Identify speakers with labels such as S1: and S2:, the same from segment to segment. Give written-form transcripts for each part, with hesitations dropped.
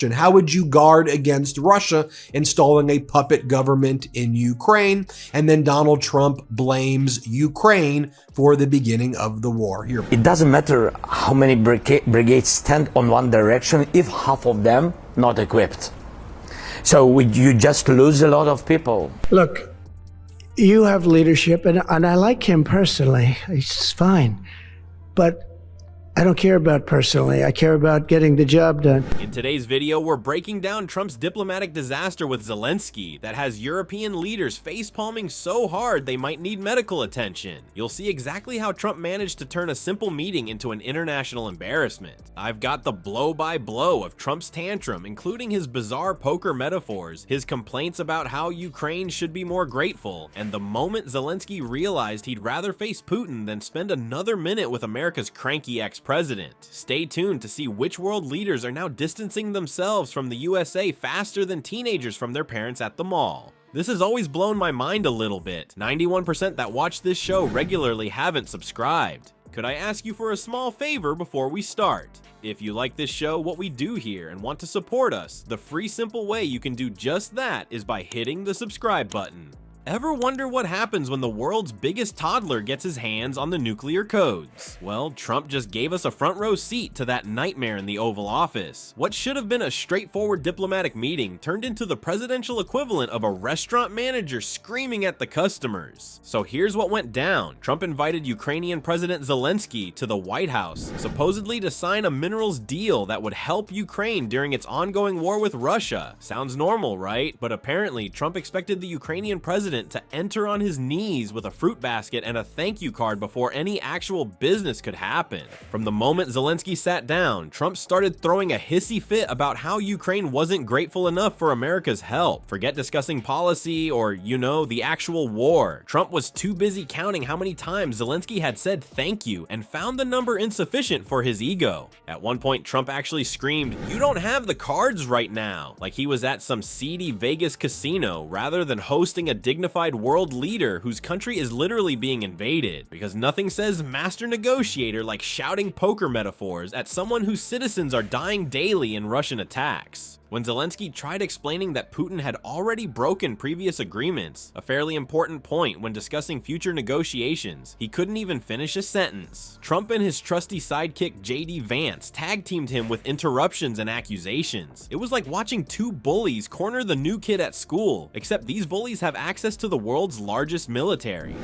S1: How would you guard against Russia installing a puppet government in Ukraine? And then Donald Trump blames Ukraine for the beginning of the war. Here,
S2: it doesn't matter how many brigades stand on one direction if half of them not equipped. So you just lose a lot of people.
S3: Look, you have leadership, and I like him personally. He's fine. But I don't care about personally. I care about getting the job done.
S4: In today's video, we're breaking down Trump's diplomatic disaster with Zelenskyy that has European leaders facepalming so hard they might need medical attention. You'll see exactly how Trump managed to turn a simple meeting into an international embarrassment. I've got the blow-by-blow of Trump's tantrum, including his bizarre poker metaphors, his complaints about how Ukraine should be more grateful, and the moment Zelenskyy realized he'd rather face Putin than spend another minute with America's cranky ex-president. Stay tuned to see which world leaders are now distancing themselves from the USA faster than teenagers from their parents at the mall. This has always blown my mind a little bit. 91% that watch this show regularly haven't subscribed. Could I ask you for a small favor before we start? If you like this show, what we do here, and want to support us, the free simple way you can do just that is by hitting the subscribe button. Ever wonder what happens when the world's biggest toddler gets his hands on the nuclear codes? Well, Trump just gave us a front row seat to that nightmare in the Oval Office. What should have been a straightforward diplomatic meeting turned into the presidential equivalent of a restaurant manager screaming at the customers. So here's what went down. Trump invited Ukrainian President Zelenskyy to the White House, supposedly to sign a minerals deal that would help Ukraine during its ongoing war with Russia. Sounds normal, right? But apparently, Trump expected the Ukrainian president to enter on his knees with a fruit basket and a thank you card before any actual business could happen. From the moment Zelenskyy sat down, Trump started throwing a hissy fit about how Ukraine wasn't grateful enough for America's help. Forget discussing policy or, the actual war. Trump was too busy counting how many times Zelenskyy had said thank you and found the number insufficient for his ego. At one point, Trump actually screamed, "You don't have the cards right now," like he was at some seedy Vegas casino rather than hosting a dignified world leader whose country is literally being invaded, because nothing says master negotiator like shouting poker metaphors at someone whose citizens are dying daily in Russian attacks. When Zelenskyy tried explaining that Putin had already broken previous agreements, a fairly important point when discussing future negotiations, he couldn't even finish a sentence. Trump and his trusty sidekick Vance tag-teamed him with interruptions and accusations. It was like watching two bullies corner the new kid at school, except these bullies have access to the world's largest military.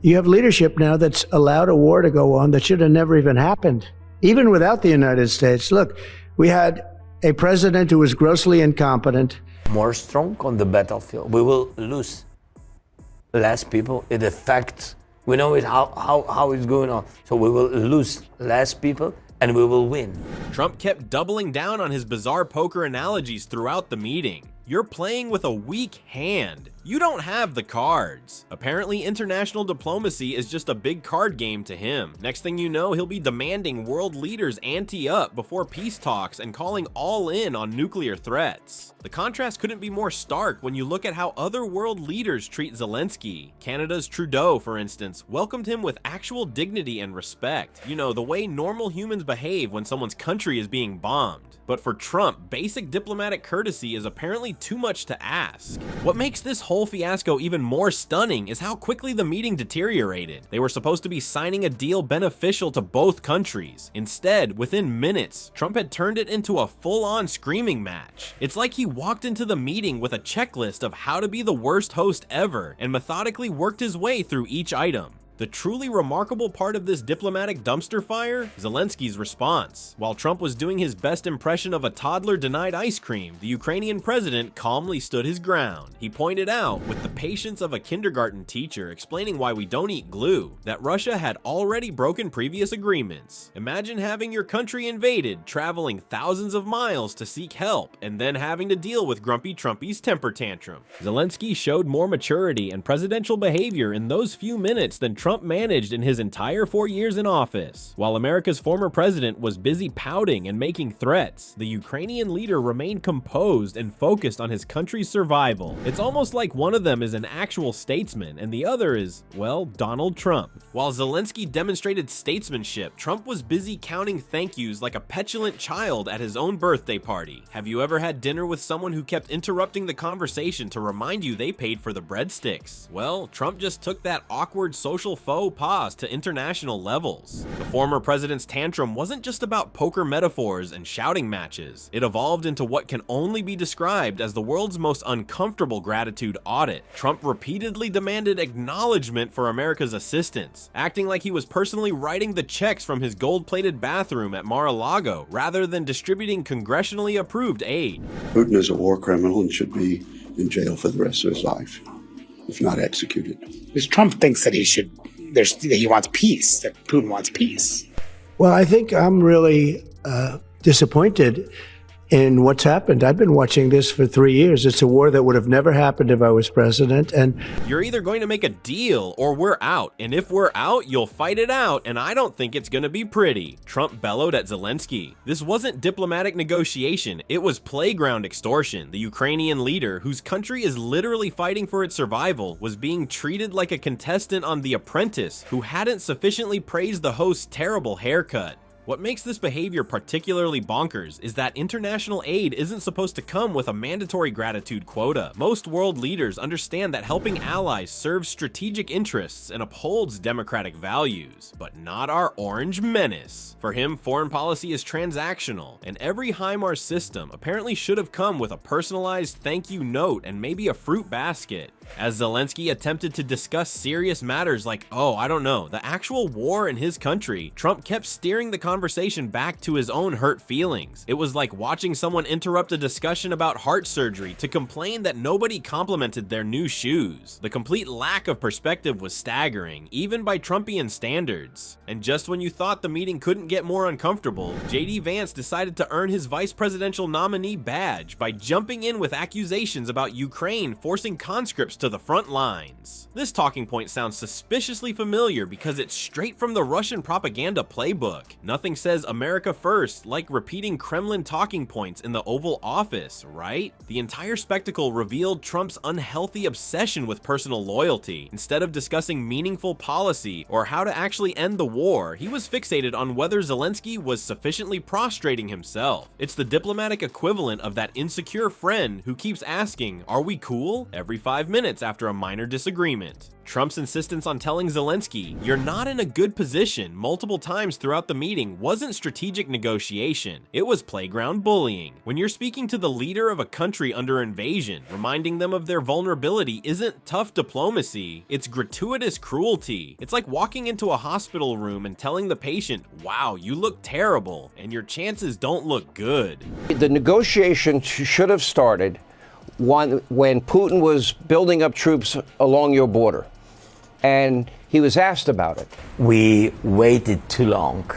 S3: You have leadership now that's allowed a war to go on that should have never even happened, even without the United States. Look, we had a president who was grossly incompetent.
S2: More strong on the battlefield. We will lose less people. It affects, we know it how it's going on. So we will lose less people and we will win.
S4: Trump kept doubling down on his bizarre poker analogies throughout the meeting. You're playing with a weak hand. You don't have the cards. Apparently, international diplomacy is just a big card game to him. Next thing you know, he'll be demanding world leaders ante up before peace talks and calling all in on nuclear threats. The contrast couldn't be more stark when you look at how other world leaders treat Zelenskyy. Canada's Trudeau, for instance, welcomed him with actual dignity and respect. The way normal humans behave when someone's country is being bombed. But for Trump, basic diplomatic courtesy is apparently too much to ask. What makes this whole fiasco even more stunning is how quickly the meeting deteriorated. They were supposed to be signing a deal beneficial to both countries. Instead, within minutes, Trump had turned it into a full-on screaming match. It's like he walked into the meeting with a checklist of how to be the worst host ever and methodically worked his way through each item. The truly remarkable part of this diplomatic dumpster fire? Zelenskyy's response. While Trump was doing his best impression of a toddler denied ice cream, the Ukrainian president calmly stood his ground. He pointed out, with the patience of a kindergarten teacher explaining why we don't eat glue, that Russia had already broken previous agreements. Imagine having your country invaded, traveling thousands of miles to seek help, and then having to deal with Grumpy Trumpy's temper tantrum. Zelenskyy showed more maturity and presidential behavior in those few minutes than Trump managed in his entire 4 years in office. While America's former president was busy pouting and making threats, the Ukrainian leader remained composed and focused on his country's survival. It's almost like one of them is an actual statesman and the other is, well, Donald Trump. While Zelenskyy demonstrated statesmanship, Trump was busy counting thank yous like a petulant child at his own birthday party. Have you ever had dinner with someone who kept interrupting the conversation to remind you they paid for the breadsticks? Well, Trump just took that awkward social faux pas to international levels. The former president's tantrum wasn't just about poker metaphors and shouting matches. It evolved into what can only be described as the world's most uncomfortable gratitude audit. Trump repeatedly demanded acknowledgement for America's assistance, acting like he was personally writing the checks from his gold-plated bathroom at Mar-a-Lago rather than distributing congressionally approved aid.
S5: Putin is a war criminal and should be in jail for the rest of his life, if not executed.
S6: Because Trump thinks that he wants peace, that Putin wants peace.
S3: Well, I think I'm really disappointed in what's happened. I've been watching this for 3 years. It's a war that would have never happened if I was president. And
S4: you're either going to make a deal or we're out. And if we're out, you'll fight it out. And I don't think it's going to be pretty. Trump bellowed at Zelenskyy. This wasn't diplomatic negotiation. It was playground extortion. The Ukrainian leader, whose country is literally fighting for its survival, was being treated like a contestant on The Apprentice who hadn't sufficiently praised the host's terrible haircut. What makes this behavior particularly bonkers is that international aid isn't supposed to come with a mandatory gratitude quota. Most world leaders understand that helping allies serves strategic interests and upholds democratic values, but not our orange menace. For him, foreign policy is transactional, and every HIMARS system apparently should have come with a personalized thank you note and maybe a fruit basket. As Zelenskyy attempted to discuss serious matters like, the actual war in his country, Trump kept steering the conversation back to his own hurt feelings. It was like watching someone interrupt a discussion about heart surgery to complain that nobody complimented their new shoes. The complete lack of perspective was staggering, even by Trumpian standards. And just when you thought the meeting couldn't get more uncomfortable, JD Vance decided to earn his vice presidential nominee badge by jumping in with accusations about Ukraine forcing conscripts to the front lines. This talking point sounds suspiciously familiar because it's straight from the Russian propaganda playbook. Nothing says America first like repeating Kremlin talking points in the Oval Office, right? The entire spectacle revealed Trump's unhealthy obsession with personal loyalty. Instead of discussing meaningful policy or how to actually end the war, he was fixated on whether Zelenskyy was sufficiently prostrating himself. It's the diplomatic equivalent of that insecure friend who keeps asking, "Are we cool?" every 5 minutes after a minor disagreement. Trump's insistence on telling Zelenskyy, "You're not in a good position," multiple times throughout the meeting wasn't strategic negotiation. It was playground bullying. When you're speaking to the leader of a country under invasion, reminding them of their vulnerability isn't tough diplomacy, it's gratuitous cruelty. It's like walking into a hospital room and telling the patient, "Wow, you look terrible," and your chances don't look good.
S7: The negotiation should have started when Putin was building up troops along your border, and he was asked about it.
S2: We waited too long.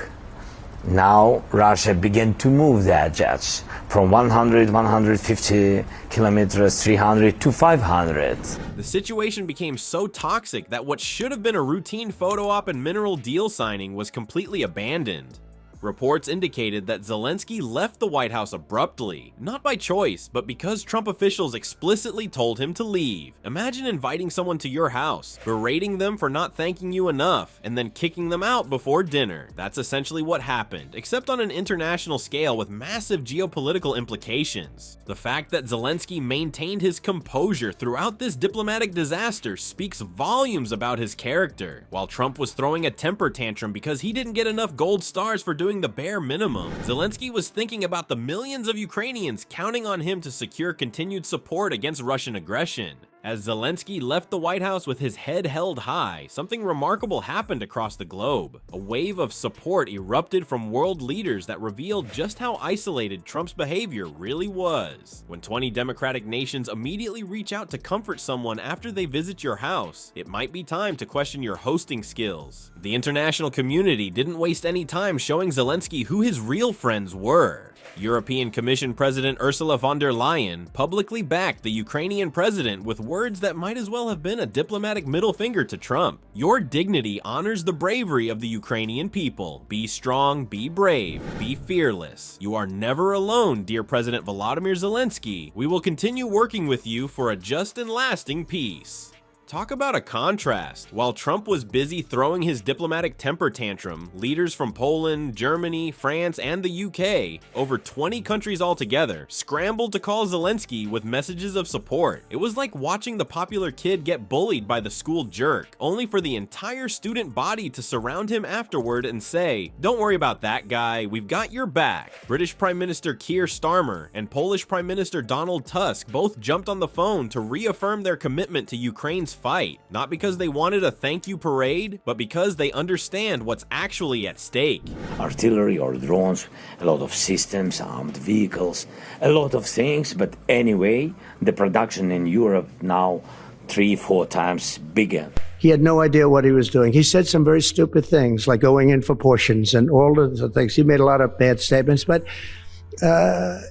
S2: Now Russia began to move their jets from 100, 150 kilometers, 300 to 500.
S4: The situation became so toxic that what should have been a routine photo op and mineral deal signing was completely abandoned. Reports indicated that Zelenskyy left the White House abruptly, not by choice, but because Trump officials explicitly told him to leave. Imagine inviting someone to your house, berating them for not thanking you enough, and then kicking them out before dinner. That's essentially what happened, except on an international scale with massive geopolitical implications. The fact that Zelenskyy maintained his composure throughout this diplomatic disaster speaks volumes about his character. While Trump was throwing a temper tantrum because he didn't get enough gold stars for doing the bare minimum, Zelenskyy was thinking about the millions of Ukrainians counting on him to secure continued support against Russian aggression. As Zelenskyy left the White House with his head held high, something remarkable happened across the globe. A wave of support erupted from world leaders that revealed just how isolated Trump's behavior really was. When 20 democratic nations immediately reach out to comfort someone after they visit your house, it might be time to question your hosting skills. The international community didn't waste any time showing Zelenskyy who his real friends were. European Commission President Ursula von der Leyen publicly backed the Ukrainian president with words that might as well have been a diplomatic middle finger to Trump. Your dignity honors the bravery of the Ukrainian people. Be strong, be brave, be fearless. You are never alone, dear President Volodymyr Zelenskyy. We will continue working with you for a just and lasting peace. Talk about a contrast. While Trump was busy throwing his diplomatic temper tantrum, leaders from Poland, Germany, France, and the UK, over 20 countries altogether, scrambled to call Zelenskyy with messages of support. It was like watching the popular kid get bullied by the school jerk, only for the entire student body to surround him afterward and say, "Don't worry about that guy, we've got your back." British Prime Minister Keir Starmer and Polish Prime Minister Donald Tusk both jumped on the phone to reaffirm their commitment to Ukraine's fight, not because they wanted a thank you parade, but because they understand what's actually at stake.
S8: Artillery or drones, a lot of systems, armed vehicles, a lot of things, but anyway, the production in Europe now 3-4 times bigger.
S3: He had no idea what he was doing. He said some very stupid things, like going in for portions and all of the things. He made a lot of bad statements, but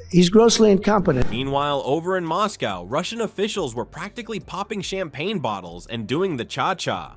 S3: he's grossly incompetent.
S4: Meanwhile, over in Moscow, Russian officials were practically popping champagne bottles and doing the cha-cha.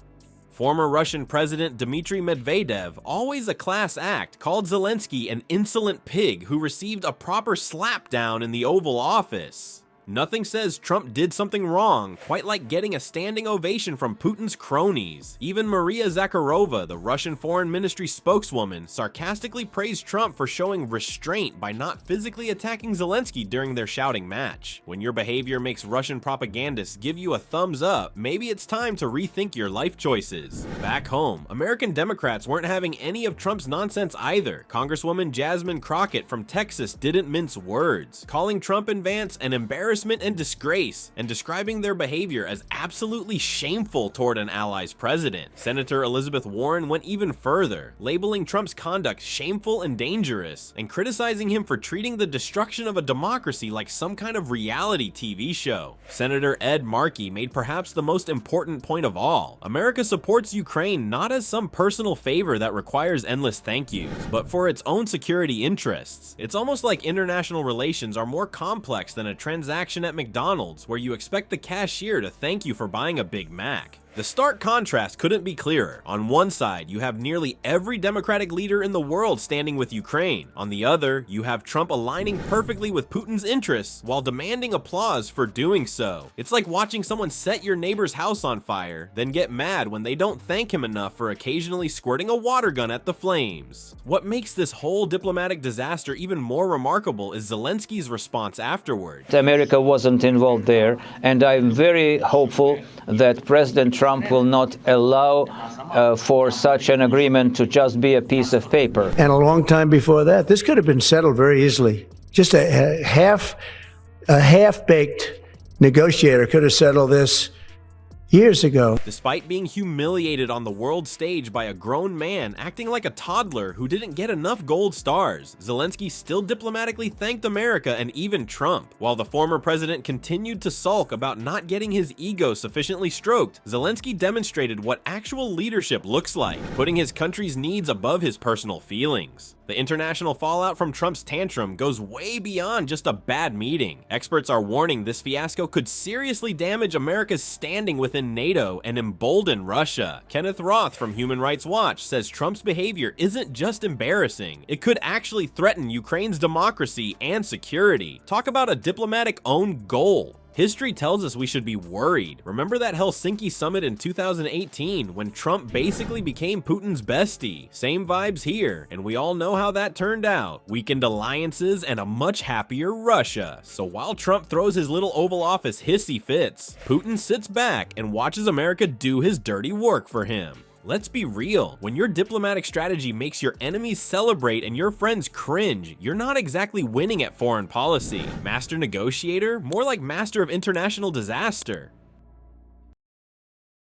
S4: Former Russian President Dmitry Medvedev, always a class act, called Zelenskyy an insolent pig who received a proper slapdown in the Oval Office. Nothing says Trump did something wrong, quite like getting a standing ovation from Putin's cronies. Even Maria Zakharova, the Russian Foreign Ministry spokeswoman, sarcastically praised Trump for showing restraint by not physically attacking Zelenskyy during their shouting match. When your behavior makes Russian propagandists give you a thumbs up, maybe it's time to rethink your life choices. Back home, American Democrats weren't having any of Trump's nonsense either. Congresswoman Jasmine Crockett from Texas didn't mince words, calling Trump and Vance an embarrassment and disgrace, and describing their behavior as absolutely shameful toward an ally's president. Senator Elizabeth Warren went even further, labeling Trump's conduct shameful and dangerous, and criticizing him for treating the destruction of a democracy like some kind of reality TV show. Senator Ed Markey made perhaps the most important point of all. America supports Ukraine not as some personal favor that requires endless thank yous, but for its own security interests. It's almost like international relations are more complex than a transaction at McDonald's where you expect the cashier to thank you for buying a Big Mac. The stark contrast couldn't be clearer. On one side, you have nearly every Democratic leader in the world standing with Ukraine. On the other, you have Trump aligning perfectly with Putin's interests while demanding applause for doing so. It's like watching someone set your neighbor's house on fire, then get mad when they don't thank him enough for occasionally squirting a water gun at the flames. What makes this whole diplomatic disaster even more remarkable is Zelensky's response afterward.
S9: America wasn't involved there, and I'm very hopeful that President Trump will not allow for such an agreement to just be a piece of paper.
S3: And a long time before that, this could have been settled very easily. Just a half-baked negotiator could have settled this years ago.
S4: Despite being humiliated on the world stage by a grown man acting like a toddler who didn't get enough gold stars, Zelenskyy still diplomatically thanked America and even Trump. While the former president continued to sulk about not getting his ego sufficiently stroked, Zelenskyy demonstrated what actual leadership looks like, putting his country's needs above his personal feelings. The international fallout from Trump's tantrum goes way beyond just a bad meeting. Experts are warning this fiasco could seriously damage America's standing within NATO and embolden Russia. Kenneth Roth from Human Rights Watch says Trump's behavior isn't just embarrassing, it could actually threaten Ukraine's democracy and security. Talk about a diplomatic own goal. History tells us we should be worried. Remember that Helsinki summit in 2018 when Trump basically became Putin's bestie? Same vibes here, and we all know how that turned out. Weakened alliances and a much happier Russia. So while Trump throws his little Oval Office hissy fits, Putin sits back and watches America do his dirty work for him. Let's be real, when your diplomatic strategy makes your enemies celebrate and your friends cringe, you're not exactly winning at foreign policy. Master negotiator? More like master of international disaster.